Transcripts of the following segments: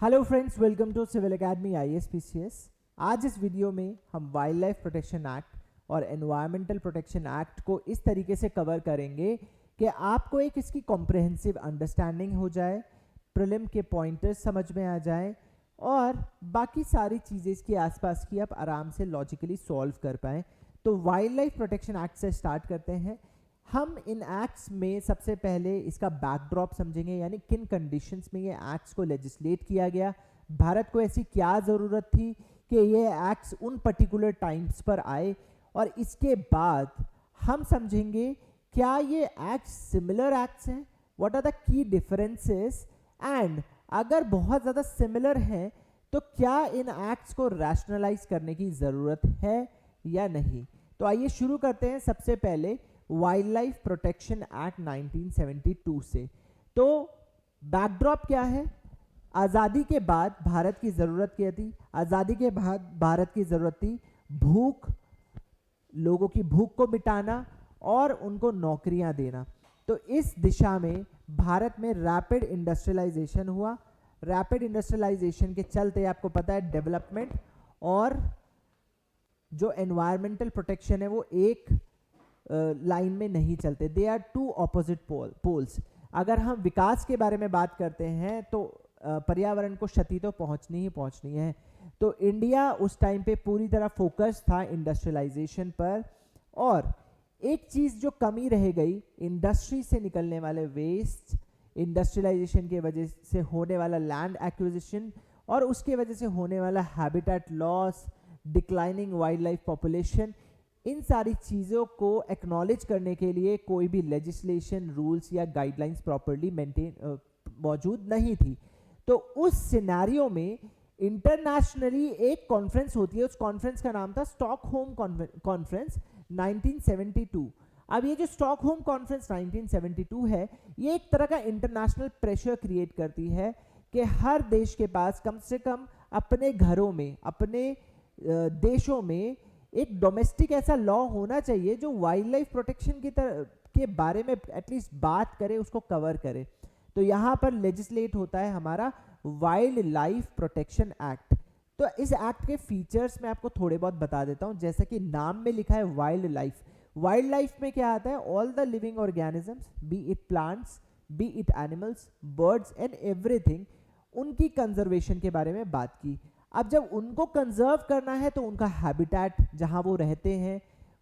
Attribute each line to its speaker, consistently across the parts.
Speaker 1: Hello friends, welcome to civil academy IAS-PCS। आज इस video में हम वाइल्ड लाइफ प्रोटेक्शन एक्ट और एनवायरमेंटल प्रोटेक्शन एक्ट को इस तरीके से कवर करेंगे कि आपको एक इसकी कॉम्प्रिहेंसिव अंडरस्टैंडिंग हो जाए, प्रीलिम के पॉइंटर्स समझ में आ जाए और बाकी सारी चीज़ें इसके आसपास की आप आराम से लॉजिकली सॉल्व कर पाएँ। तो वाइल्ड लाइफ प्रोटेक्शन एक्ट से स्टार्ट करते हैं। हम इन एक्ट्स में सबसे पहले इसका बैकड्रॉप समझेंगे, यानी किन कंडीशंस में ये एक्ट्स को लेजिस्लेट किया गया, भारत को ऐसी क्या ज़रूरत थी कि ये एक्ट्स उन पर्टिकुलर टाइम्स पर आए, और इसके बाद हम समझेंगे क्या ये एक्ट्स सिमिलर एक्ट्स हैं, what are the key differences, and अगर बहुत ज़्यादा सिमिलर हैं तो क्या इन एक्ट्स को रैशनलाइज करने की ज़रूरत है या नहीं। तो आइए शुरू करते हैं सबसे पहले वाइल्ड लाइफ प्रोटेक्शन एक्ट 1972 से। तो बैकड्रॉप क्या है? आज़ादी के बाद भारत की ज़रूरत क्या थी? आज़ादी के बाद भारत की ज़रूरत थी भूख, लोगों की भूख को मिटाना और उनको नौकरियां देना। तो इस दिशा में भारत में रैपिड इंडस्ट्रियलाइजेशन हुआ। रैपिड इंडस्ट्रियलाइजेशन के चलते आपको पता है डेवलपमेंट और जो एनवायरमेंटल प्रोटेक्शन है वो एक लाइन में नहीं चलते, they are two opposite poles. अगर हम विकास के बारे में बात करते हैं तो पर्यावरण को क्षति तो पहुंचनी ही पहुंचनी है। तो इंडिया उस टाइम पे पूरी तरह फोकस था इंडस्ट्रियलाइजेशन पर, और एक चीज़ जो कमी रह गई, इंडस्ट्री से निकलने वाले वेस्ट, इंडस्ट्रियलाइजेशन की वजह से होने वाला लैंड एक्विजिशन और उसके वजह से होने वाला habitat loss, declining wildlife population, इन सारी चीज़ों को एक्नॉलेज करने के लिए कोई भी लेजिस्लेशन, रूल्स या गाइडलाइंस प्रॉपर्ली मेंटेन मौजूद नहीं थी। तो उस सिनेरियो में इंटरनेशनली एक कॉन्फ्रेंस होती है, उस कॉन्फ्रेंस का नाम था स्टॉकहोम कॉन्फ्रेंस 1972। अब ये जो स्टॉकहोम कॉन्फ्रेंस 1972 है, ये एक तरह का इंटरनेशनल प्रेशर क्रिएट करती है कि हर देश के पास कम से कम अपने घरों में, अपने देशों में एक डोमेस्टिक ऐसा लॉ होना चाहिए जो वाइल्ड लाइफ प्रोटेक्शन के बारे में एटलीस्ट बात करे, उसको कवर करे। तो यहाँ पर लेजिस्लेट होता है हमारा वाइल्ड लाइफ प्रोटेक्शन एक्ट। तो इस एक्ट के फीचर्स मैं आपको थोड़े बहुत बता देता हूँ। जैसा कि नाम में लिखा है वाइल्ड लाइफ, वाइल्ड लाइफ में क्या आता है? All the living organisms, B it plants, B it animals, birds and everything, उनकी कंजर्वेशन के बारे में बात की। अब जब उनको कंजर्व करना है तो उनका हैबिटेट जहां वो रहते हैं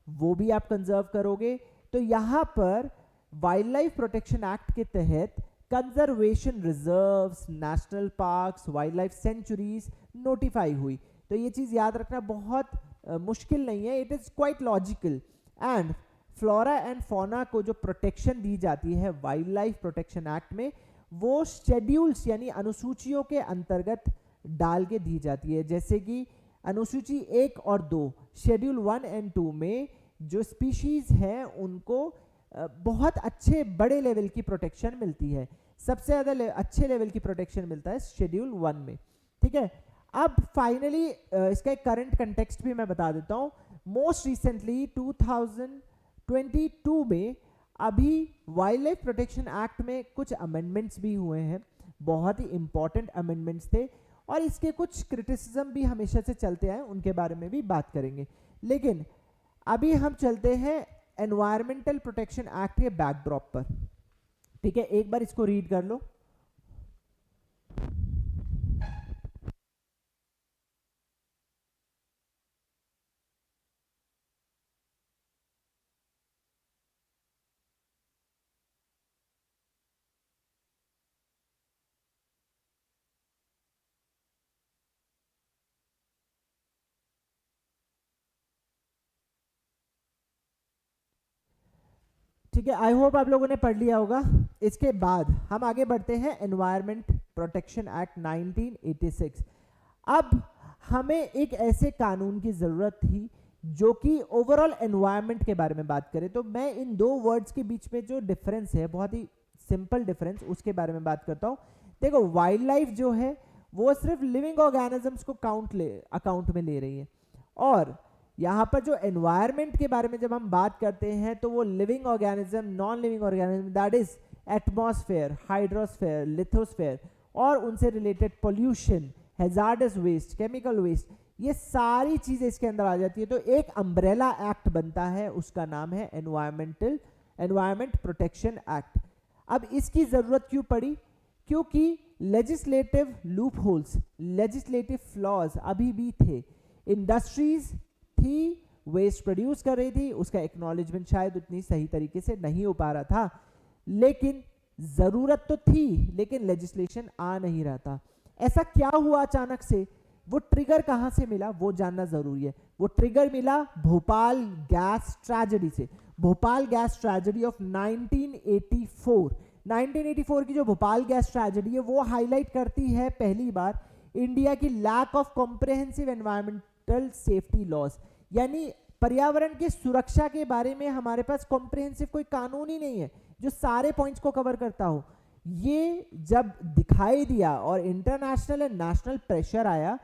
Speaker 1: वो भी आप कंजर्व करोगे। तो यहाँ पर वाइल्ड लाइफ प्रोटेक्शन एक्ट के तहत conservation reserves, national parks, wild life sanctuaries notify हुई। तो ये चीज़ याद रखना बहुत मुश्किल नहीं है, it is quite logical. And flora and fauna को जो प्रोटेक्शन दी जाती है वाइल्ड लाइफ प्रोटेक्शन एक्ट में, वो शेड्यूल्स यानी अनुसूचियों के अंतर्गत डाल के दी जाती है। जैसे कि अनुसूची 1 और 2, शेड्यूल 1 एंड 2 में जो स्पीशीज हैं उनको बहुत अच्छे बड़े लेवल की प्रोटेक्शन मिलती है। सबसे ज़्यादा अच्छे लेवल की प्रोटेक्शन मिलता है शेड्यूल 1 में, ठीक है। अब फाइनली इसका एक करंट कंटेक्स्ट भी मैं बता देता हूँ। मोस्ट रिसेंटली 2022 में अभी वाइल्ड लाइफ प्रोटेक्शन एक्ट में कुछ अमेंडमेंट्स भी हुए हैं, बहुत ही इंपॉर्टेंट अमेंडमेंट्स थे, और इसके कुछ क्रिटिसिज्म भी हमेशा से चलते आए, उनके बारे में भी बात करेंगे। लेकिन अभी हम चलते हैं एनवायरमेंटल प्रोटेक्शन एक्ट के बैकड्रॉप पर, ठीक है। एक बार इसको रीड कर लो। ठीक है, आई होप आप लोगों ने पढ़ लिया होगा। इसके बाद हम आगे बढ़ते हैं एनवायरमेंट प्रोटेक्शन एक्ट 1986। अब हमें एक ऐसे कानून की ज़रूरत थी जो कि ओवरऑल एनवायरनमेंट के बारे में बात करे। तो मैं इन दो वर्ड्स के बीच में जो डिफरेंस है, बहुत ही सिंपल डिफरेंस, उसके बारे में बात करता हूँ। देखो, वाइल्ड लाइफ जो है वो सिर्फ लिविंग ऑर्गेनिजम्स को अकाउंट में ले रही है, और यहाँ पर जो एनवायरनमेंट के बारे में जब हम बात करते हैं तो वो living organism, non living organism, that is atmosphere, hydrosphere, lithosphere, और उनसे related pollution, hazardous waste, chemical waste, ये सारी चीजें इसके अंदर आ जाती है। तो एक अम्ब्रेला एक्ट बनता है, उसका नाम है एनवायरमेंट प्रोटेक्शन एक्ट। अब इसकी जरूरत क्यों पड़ी? क्योंकि legislative loop holes, legislative flaws अभी भी थे। इंडस्ट्रीज थी, वेस्ट प्रोड्यूस कर रही थी, उसका एक्नॉलेजमेंट शायद उतनी सही तरीके से नहीं हो पा रहा था, लेकिन जरूरत तो थी, लेकिन लेजिस्लेशन आ नहीं रहा था। ऐसा क्या हुआ अचानक से? वो ट्रिगर कहां से मिला वो जानना जरूरी है। वो ट्रिगर मिला भोपाल गैस ट्रेजेडी से। Bhopal gas tragedy of 1984। 1984 की जो भोपाल गैस ट्रेजेडी है वो हाईलाइट करती है पहली बार इंडिया की lack of comprehensive environmental safety laws, यानी पर्यावरण की सुरक्षा के बारे में हमारे पास कॉम्प्रिहेंसिव कोई कानून ही नहीं है जो सारे पॉइंट्स को कवर करता हो। ये जब दिखाई दिया और इंटरनेशनल एंड नेशनल प्रेशर आया,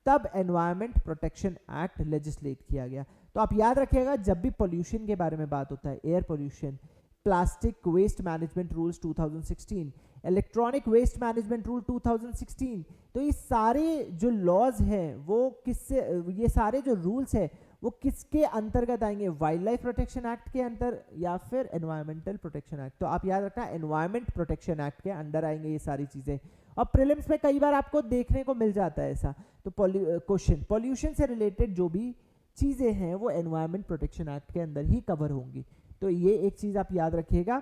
Speaker 1: तब एनवायरमेंट प्रोटेक्शन एक्ट लेजिस्लेट किया गया। तो आप याद रखिएगा, जब भी पोल्यूशन के बारे में बात होता है, air pollution, plastic waste management rules 2016, electronic waste management rule 2016, तो ये सारे जो लॉज हैं वो किससे, ये सारे जो रूल्स हैं वो किसके अंतर्गत आएंगे? वाइल्ड लाइफ प्रोटेक्शन एक्ट के अंदर या फिर एनवायरमेंटल प्रोटेक्शन एक्ट। तो आप याद रखना एनवायरमेंट प्रोटेक्शन एक्ट के अंडर आएंगे ये सारी चीजें। और प्रीलिम्स में कई बार आपको देखने को मिल जाता है ऐसा। तो क्वेश्चन पोल्यूशन से रिलेटेड जो भी चीजें हैं वो एनवायरमेंट प्रोटेक्शन एक्ट के अंदर ही कवर होंगी। तो ये एक चीज आप याद रखिएगा।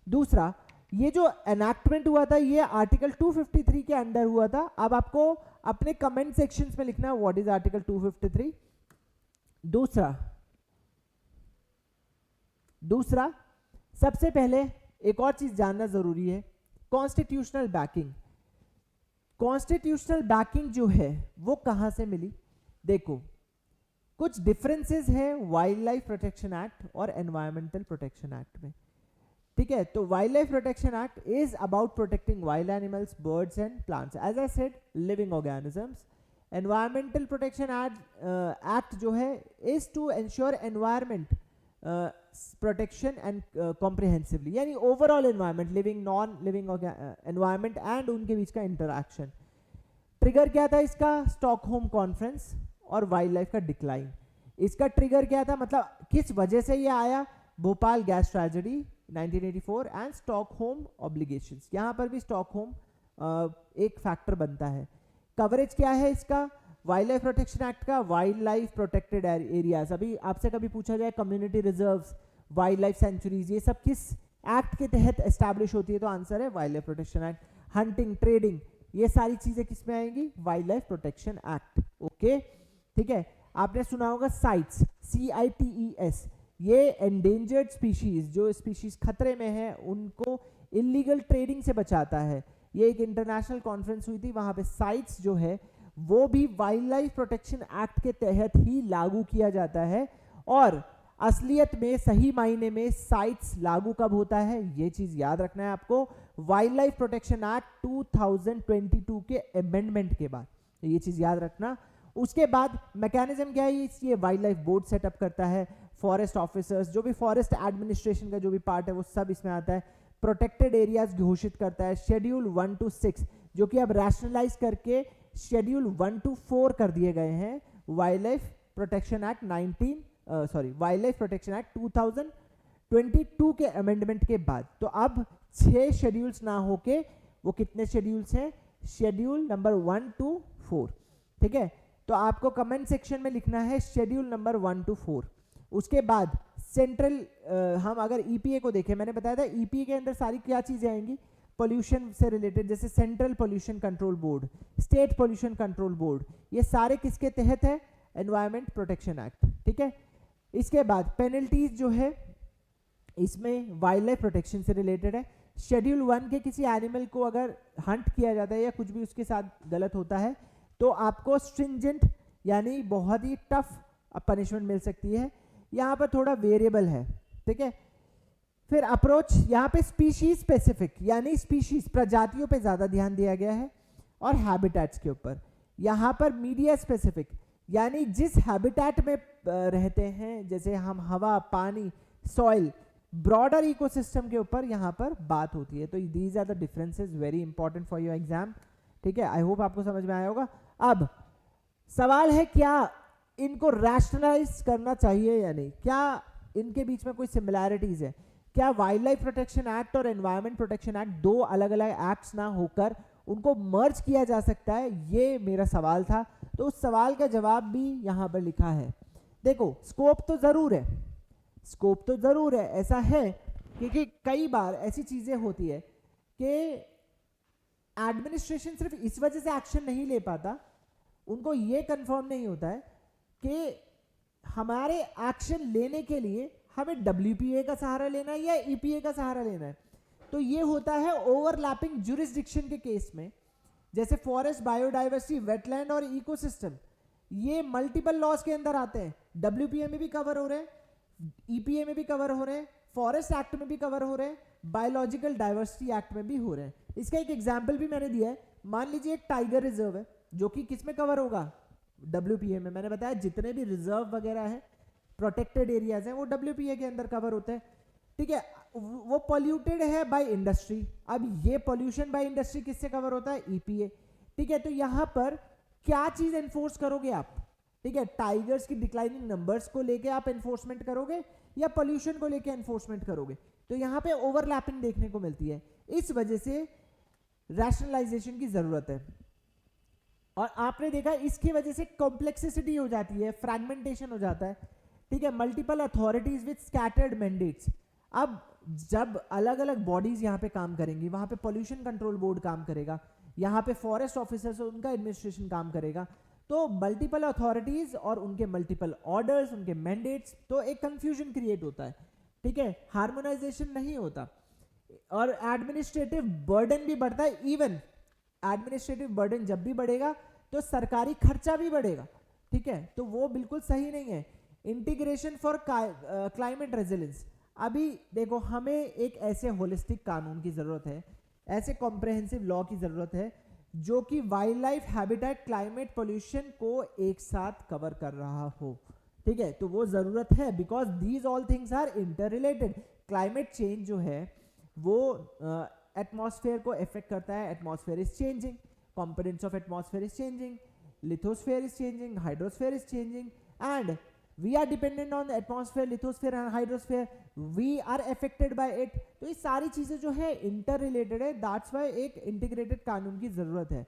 Speaker 1: दूसरा, ये जो एनैक्टमेंट हुआ था ये आर्टिकल 253 के अंडर हुआ था। अब आपको अपने कमेंट सेक्शंस में लिखना है व्हाट इज आर्टिकल 253। दूसरा सबसे पहले एक और चीज जानना जरूरी है, कॉन्स्टिट्यूशनल बैकिंग। कॉन्स्टिट्यूशनल बैकिंग जो है वो कहां से मिली? देखो, कुछ डिफरेंसेस है वाइल्ड लाइफ प्रोटेक्शन एक्ट और एनवायरमेंटल प्रोटेक्शन एक्ट में। ठीक है, तो wild life protection act is about protecting wild animals, birds and plants, as I said living organisms. Environmental protection act जो है is to ensure environment protection and comprehensively, यानी overall environment, living non living environment and उनके बीच का interaction. Trigger क्या था इसका? Stockholm conference और वाइल्ड लाइफ का डिक्लाइन। इसका ट्रिगर क्या था, मतलब किस वजह से ये आया? Bhopal gas tragedy 1984 and Stockholm obligations. यहां पर भी स्टॉकहोम एक फैक्टर बनता है। कवरेज क्या है इसका? वाइल्ड लाइफ प्रोटेक्शन एक्ट का वाइल्ड लाइफ प्रोटेक्टेड एरियाज। अभी आपसे कभी पूछा जाए community reserves, wild life sanctuaries, ये सब किस एक्ट के तहत एस्टैब्लिश होती है? तो आंसर है wild life protection act. Hunting, trading, ये सारी चीजें किस में आएंगी? Wild life protection act. Okay, ठीक है। आपने सुना होगा साइट्स, CITES, ये एंडेंजर्ड स्पीशीज, जो स्पीशीज खतरे में है उनको इलीगल ट्रेडिंग से बचाता है। ये एक इंटरनेशनल कॉन्फ्रेंस हुई थी, वहां पे साइट्स जो है वो भी वाइल्ड लाइफ प्रोटेक्शन एक्ट के तहत ही लागू किया जाता है। और असलियत में सही मायने में साइट्स लागू कब होता है, ये चीज याद रखना है आपको, वाइल्ड लाइफ प्रोटेक्शन एक्ट 2022 के अमेंडमेंट के बाद, तो ये चीज याद रखना। उसके बाद मैकेनिज्म क्या है? ये वाइल्ड लाइफ बोर्ड सेटअप करता है, फॉरेस्ट ऑफिसर्स, जो भी फॉरेस्ट एडमिनिस्ट्रेशन का जो भी पार्ट है वो सब इसमें आता है। प्रोटेक्टेड एरियाज घोषित करता है। शेड्यूल 1 to 6 जो कि अब रैशनलाइज करके शेड्यूल 1 to 4 कर दिए गए हैं wild life protection act wild life protection act 2022 के अमेंडमेंट के बाद। तो अब 6 शेड्यूल्स ना होके वो कितने शेड्यूल्स हैं? Schedule number 1 to 4। ठीक है, तो आपको कमेंट सेक्शन में लिखना है शेड्यूल नंबर 1 to 4। उसके बाद सेंट्रल, हम अगर EPA को देखें, मैंने बताया था EPA के अंदर सारी क्या चीजें आएंगी पोल्यूशन से रिलेटेड, जैसे central pollution control board, state pollution control board, ये सारे किसके तहत है? Environment protection act. ठीक है, इसके बाद पेनल्टीज जो है इसमें वाइल्ड लाइफ प्रोटेक्शन से रिलेटेड है। शेड्यूल 1 के किसी एनिमल को अगर हंट किया जाता है या कुछ भी उसके साथ गलत होता है तो आपको स्ट्रिंजेंट यानी बहुत ही टफ पनिशमेंट मिल सकती है। यहाँ पर थोड़ा वेरिएबल है। ठीक है, फिर अप्रोच, यहाँ पे स्पीशीज स्पेसिफिक यानी स्पीशीज प्रजातियों पे ज्यादा ध्यान दिया गया है, और हैबिटेट्स के ऊपर। यहाँ पर मीडिया स्पेसिफिक यानी जिस हैबिटेट में रहते हैं, जैसे हम हवा, पानी, सॉइल, ब्रॉडर इकोसिस्टम के ऊपर यहाँ पर बात होती है। तो these are the differences very important for your exam. ठीक है, आई होप आपको समझ में आया होगा। अब सवाल है क्या इनको रैशनलाइज करना चाहिए या नहीं, क्या इनके बीच में कोई सिमिलैरिटीज है, क्या वाइल्ड लाइफ प्रोटेक्शन एक्ट और एनवायरमेंट प्रोटेक्शन एक्ट दो अलग अलग एक्ट्स ना होकर उनको मर्ज किया जा सकता है, ये मेरा सवाल था। तो उस सवाल का जवाब भी यहाँ पर लिखा है। देखो स्कोप तो जरूर है, स्कोप तो जरूर है, ऐसा है क्योंकि कई बार ऐसी चीजें होती है कि एडमिनिस्ट्रेशन सिर्फ इस वजह से एक्शन नहीं ले पाता, उनको ये कंफर्म नहीं होता है कि हमारे एक्शन लेने के लिए हमें WPA का सहारा लेना है या EPA का सहारा लेना है। तो ये होता है ओवरलैपिंग जुरिस्डिक्शन के केस में, जैसे फॉरेस्ट, बायोडाइवर्सिटी, वेटलैंड और इकोसिस्टम, ये मल्टीपल लॉज के अंदर आते हैं। WPA में भी कवर हो रहे हैं, EPA में भी कवर हो रहे हैं, फॉरेस्ट एक्ट में भी कवर हो रहे हैं, बायोलॉजिकल डाइवर्सिटी एक्ट में भी हो रहे हैं। इसका एक एग्जाम्पल भी मैंने दिया है। मान लीजिए एक टाइगर रिजर्व है जो कि किस में कवर होगा, WPA में। मैंने बताया जितने भी रिजर्व वगैरह है, प्रोटेक्टेड एरियाज हैं, वो WPA के अंदर कवर होते हैं, ठीक है। वो पॉल्यूटेड है बाय इंडस्ट्री। अब ये पॉल्यूशन बाय इंडस्ट्री किससे कवर होता है, EPA, ठीक है। तो यहां पर क्या चीज एनफोर्स करोगे आप, ठीक है, टाइगर्स की डिक्लाइनिंग नंबर्स को लेके आप एनफोर्समेंट करोगे या पॉल्यूशन को लेके एनफोर्समेंट करोगे। तो यहां पे ओवरलैपिंग देखने को मिलती है, इस वजह से रैशनलाइजेशन की जरूरत है। और आपने देखा इसकी वजह से कॉम्प्लेक्सिटी हो जाती है, फ्रैगमेंटेशन हो जाता है, ठीक है, multiple authorities with scattered mandates. अब जब अलग अलग बॉडीज यहाँ पे काम करेंगी, वहां पे पोल्यूशन कंट्रोल बोर्ड काम करेगा, यहाँ पे फॉरेस्ट ऑफिसर्स उनका एडमिनिस्ट्रेशन काम करेगा, तो मल्टीपल अथॉरिटीज और उनके मल्टीपल ऑर्डर्स, उनके मैंडेट्स, तो एक कंफ्यूजन क्रिएट होता है, ठीक है, हार्मोनाइजेशन नहीं होता और एडमिनिस्ट्रेटिव बर्डन भी बढ़ता है। इवन एडमिनिस्ट्रेटिव बर्डन जब भी बढ़ेगा तो सरकारी खर्चा भी बढ़ेगा, ठीक है, तो वो बिल्कुल सही नहीं है। इंटीग्रेशन फॉर क्लाइमेट रेजिलेंस, अभी देखो हमें एक ऐसे होलिस्टिक कानून की जरूरत है, ऐसे कॉम्प्रहेंसिव लॉ की जरूरत है जो कि wild life, habitat, climate, pollution को एक साथ कवर कर रहा हो, ठीक है। तो वो जरूरत है because these all things are inter related. Climate change जो है वो एटमॉस्फेयर को इफेक्ट करता है, atmosphere is changing, components of atmosphere is changing, lithosphere is changing, hydrosphere is changing, and we are dependent on the atmosphere, lithosphere and hydrosphere, we are affected by it। तो ये सारी चीजें जो है inter related है, that's why एक integrated कानून की जरूरत है,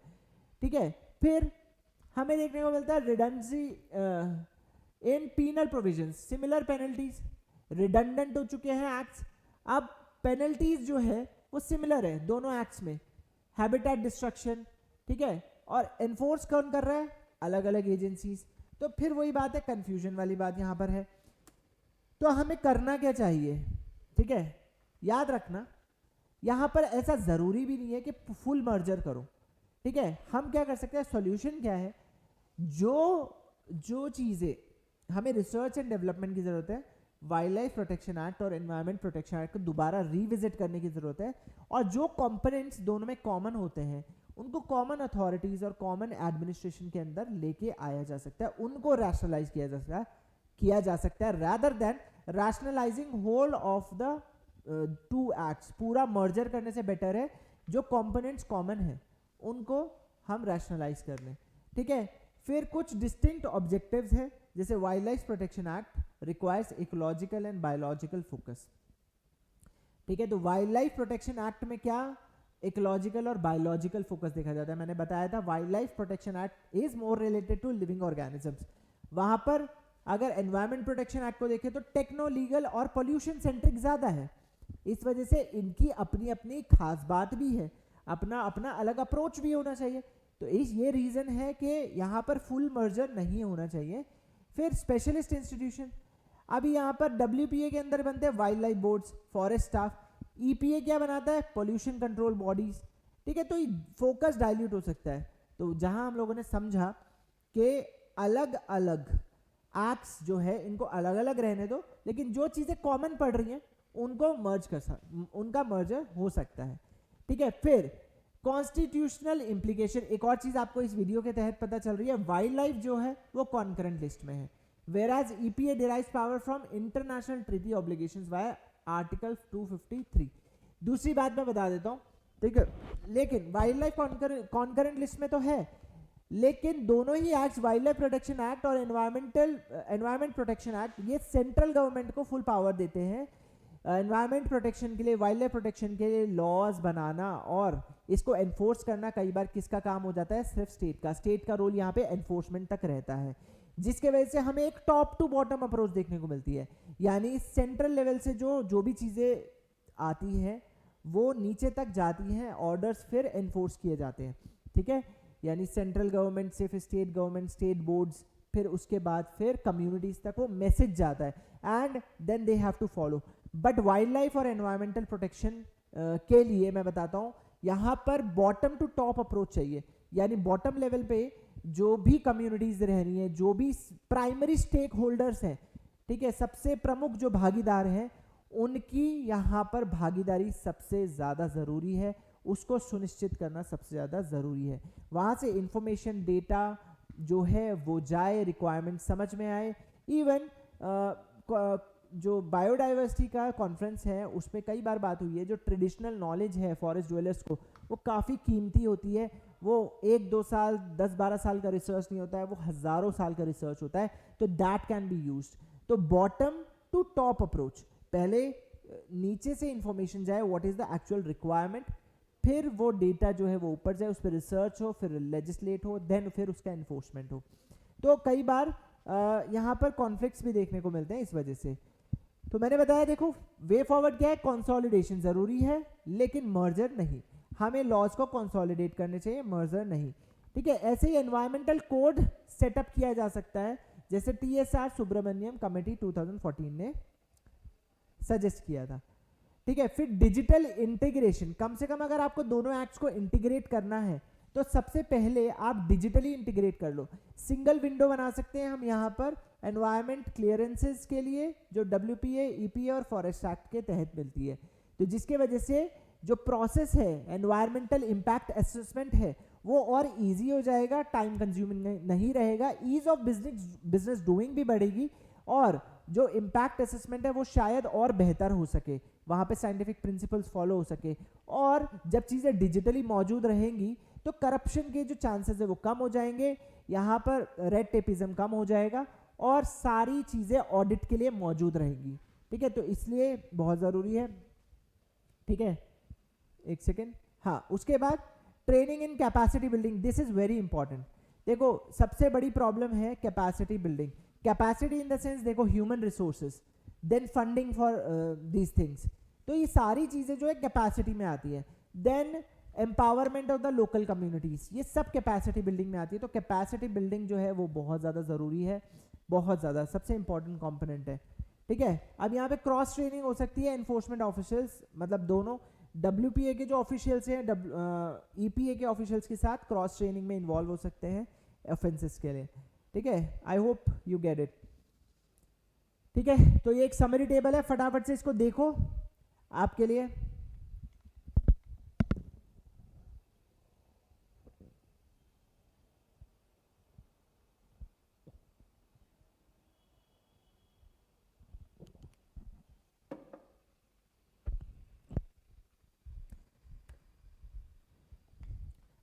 Speaker 1: ठीक है। फिर हमें देखने को मिलता है redundancy in penal provisions, similar penalties, redundant हो चुके हैं एक्ट्स, अब पेनल्टीज जो है वो सिमिलर है दोनों एक्ट्स में, हैबिटेट डिस्ट्रक्शन, ठीक है, और एनफोर्स कौन कर रहा है, अलग अलग एजेंसीज। तो फिर वही बात है, कंफ्यूजन वाली बात यहां पर है। तो हमें करना क्या चाहिए, ठीक है, याद रखना यहां पर ऐसा जरूरी भी नहीं है कि फुल मर्जर करो, ठीक है। हम क्या कर सकते हैं, सॉल्यूशन क्या है, जो चीजें हमें रिसर्च एंड डेवलपमेंट की जरूरत है, वाइल्ड लाइफ प्रोटेक्शन एक्ट और एनवायरमेंट प्रोटेक्शन एक्ट को दोबारा रिविजिट करने की जरूरत है, और जो कंपोनेंट्स दोनों में कॉमन होते हैं उनको कॉमन अथॉरिटीज और कॉमन एडमिनिस्ट्रेशन के अंदर लेके आया जा सकता है, उनको रैशनलाइज किया जा सकता है rather than rationalising whole of the two acts. पूरा मर्जर करने से बेटर है जो कंपोनेंट्स कॉमन है उनको हम रैशनलाइज कर लें, ठीक है। फिर कुछ डिस्टिंक्ट ऑब्जेक्टिव्स है, जैसे wild life protection act requires ecological and biological focus, ठीक है। तो वाइल्ड लाइफ प्रोटेक्शन एक्ट में क्या इकोलॉजिकल और बायोलॉजिकल फोकस देखा जाता है। मैंने बताया था wild life protection act is more related to living organisms. वहां पर अगर एनवायरमेंट प्रोटेक्शन एक्ट को देखें तो टेक्नो लीगल और पोल्यूशन सेंट्रिक ज्यादा है, इस वजह से इनकी अपनी अपनी खास बात भी है, अपना अपना अलग अप्रोच भी होना चाहिए। तो ये रीजन है कि यहाँ पर फुल मर्जर नहीं होना चाहिए। फिर स्पेशलिस्ट इंस्टीट्यूशन, अभी यहाँ पर WPA के अंदर बनते हैं wild life boards, forest staff, EPA क्या बनाता है, पोल्यूशन कंट्रोल बॉडीज, ठीक है। तो फोकस डाइल्यूट हो सकता है। तो जहां हम लोगों ने समझा कि अलग अलग एक्ट्स जो है इनको अलग अलग रहने दो, लेकिन जो चीजें कॉमन पड़ रही हैं उनको उनका मर्जर हो सकता है, ठीक है। फिर कॉन्स्टिट्यूशनल इंप्लीकेशन, एक और चीज आपको इस वीडियो के तहत पता चल रही है, वाइल्ड लाइफ जो है वो कॉन्करेंट लिस्ट में है, whereas EPA derives power from international treaty obligations via article 253। दूसरी बात मैं बता देता हूं, ठीक है। लेकिन वाइल्ड लाइफ कॉन्करेंट लिस्ट में तो है, लेकिन दोनों ही act, wild life protection act और एनवायरमेंट प्रोटेक्शन एक्ट, ये सेंट्रल गवर्नमेंट को फुल पावर देते हैं एनवायरमेंट प्रोटेक्शन के लिए, वाइल्ड लाइफ प्रोटेक्शन के लिए लॉज बनाना और इसको एनफोर्स करना कई बार किसका काम हो जाता है, सिर्फ स्टेट का। स्टेट का रोल यहाँ पे एनफोर्समेंट तक रहता है, जिसके वजह से हमें एक टॉप टू बॉटम अप्रोच देखने को मिलती है। यानी सेंट्रल लेवल से जो भी चीज़ें आती हैं वो नीचे तक जाती हैं, ऑर्डर्स फिर एनफोर्स किए जाते हैं, ठीक है। यानी सेंट्रल गवर्नमेंट से फिर स्टेट गवर्नमेंट, स्टेट बोर्ड्स, फिर उसके बाद फिर कम्युनिटीज तक वो मैसेज जाता है and then they have to follow. But wild life और एनवायरमेंटल प्रोटेक्शन के लिए मैं बताता हूँ, यहाँ पर बॉटम टू टॉप अप्रोच चाहिए। यानी बॉटम लेवल पे जो भी कम्युनिटीज रह रही हैं, जो भी प्राइमरी स्टेक होल्डर्स हैं, ठीक है, सबसे प्रमुख जो भागीदार हैं, उनकी यहाँ पर भागीदारी सबसे ज़्यादा ज़रूरी है, उसको सुनिश्चित करना सबसे ज़्यादा ज़रूरी है। वहाँ से इंफॉर्मेशन डेटा जो है वो जाए, रिक्वायरमेंट समझ में आए। इवन जो बायोडाइवर्सिटी का कॉन्फ्रेंस है उसमें कई बार बात हुई है, जो ट्रेडिशनल नॉलेज है फॉरेस्ट ड्वेलर्स को, वो काफ़ी कीमती होती है। वो 1-2 साल 10-12 साल का रिसर्च नहीं होता है, वो हज़ारों साल का रिसर्च होता है, तो दैट कैन बी यूज्ड। तो बॉटम टू टॉप अप्रोच, पहले नीचे से इंफॉर्मेशन जाए, what is the actual requirement, फिर वो डेटा जो है वो ऊपर जाए, उस पर रिसर्च हो, फिर लेजिस्लेट हो, देन फिर उसका एनफोर्समेंट हो। तो कई बार यहाँ पर कॉन्फ्लिक्ट्स भी देखने को मिलते हैं इस वजह से। तो मैंने बताया, देखो वे फॉरवर्ड क्या है, कंसोलिडेशन ज़रूरी है लेकिन मर्जर नहीं। हमें लॉज को कंसोलिडेट करने चाहिए, मर्जर नहीं, ठीक है। ऐसे ही एनवायरमेंटल कोड सेटअप किया जा सकता है, जैसे TSR सुब्रमण्यम कमेटी 2014 ने सजेस्ट किया था, ठीक है। फिर डिजिटल इंटीग्रेशन, कम से कम अगर आपको दोनों एक्ट्स को इंटीग्रेट करना है तो सबसे पहले आप डिजिटली इंटीग्रेट कर लो। सिंगल विंडो बना सकते हैं हम यहाँ पर एनवायरमेंट क्लियरेंसेस के लिए, जो WPA, EPA और फॉरेस्ट एक्ट के तहत मिलती है, तो जिसके वजह से जो प्रोसेस है एनवायरमेंटल इम्पैक्ट असेसमेंट है वो और इजी हो जाएगा, टाइम कंज्यूमिंग नहीं रहेगा, ईज ऑफ बिजनेस डूइंग भी बढ़ेगी, और जो इम्पैक्ट असेसमेंट है वो शायद और बेहतर हो सके, वहाँ पे साइंटिफिक प्रिंसिपल्स फॉलो हो सके। और जब चीज़ें डिजिटली मौजूद रहेंगी तो करप्शन के जो चांसेस है वो कम हो जाएंगे, यहाँ पर रेड टेपिज्म कम हो जाएगा और सारी चीज़ें ऑडिट के लिए मौजूद रहेंगी, ठीक है। तो इसलिए बहुत ज़रूरी है, ठीक है। एक सेकेंड, हाँ, उसके बाद training in capacity building, this is very important. देखो सबसे बड़ी प्रॉब्लम है capacity building, capacity in the sense, देखो human resources, then funding for these things, तो ये सारी चीज़ें जो है कैपेसिटी में आती है। Then empowerment of the local communities, ये सब कैपेसिटी बिल्डिंग में आती है। तो कैपेसिटी बिल्डिंग जो है वो बहुत ज़्यादा ज़रूरी है, बहुत ज़्यादा, सबसे इंपॉर्टेंट कंपोनेंट है, ठीक है। अब यहाँ पे क्रॉस ट्रेनिंग हो सकती है एनफोर्समेंट ऑफिशियल्स, मतलब दोनों WPA के जो ऑफिशियल्स हैं EPA के ऑफिशियल्स के साथ क्रॉस ट्रेनिंग में इन्वॉल्व हो सकते हैं ऑफेंसेस के लिए, ठीक है। I hope you get it, ठीक है। तो ये एक समरी टेबल है, फटाफट से इसको देखो आपके लिए।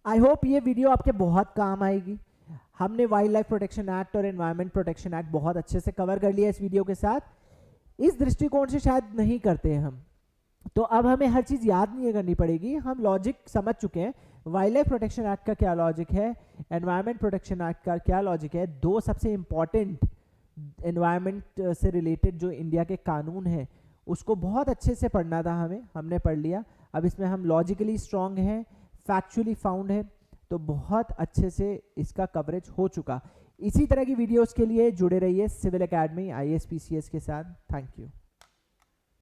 Speaker 1: आई होप ये वीडियो आपके बहुत काम आएगी। हमने वाइल्ड लाइफ प्रोटेक्शन एक्ट और एनवायरमेंट प्रोटेक्शन एक्ट बहुत अच्छे से कवर कर लिया इस वीडियो के साथ। इस दृष्टिकोण से शायद नहीं करते हैं हम, तो अब हमें हर चीज़ याद नहीं करनी पड़ेगी, हम लॉजिक समझ चुके हैं। वाइल्ड लाइफ प्रोटेक्शन एक्ट का क्या लॉजिक है, एनवायरमेंट प्रोटेक्शन एक्ट का क्या लॉजिक है, दो सबसे इंपॉर्टेंट एनवायरमेंट से रिलेटेड जो इंडिया के कानून हैं उसको बहुत अच्छे से पढ़ना था हमें, हमने पढ़ लिया। अब इसमें हम लॉजिकली स्ट्रांग हैं, फैक्चुअली फाउंड है, तो बहुत अच्छे से इसका कवरेज हो चुका। इसी तरह की वीडियोस के लिए जुड़े रहिए सिविल एकेडमी IAS PCS के साथ। Thank you.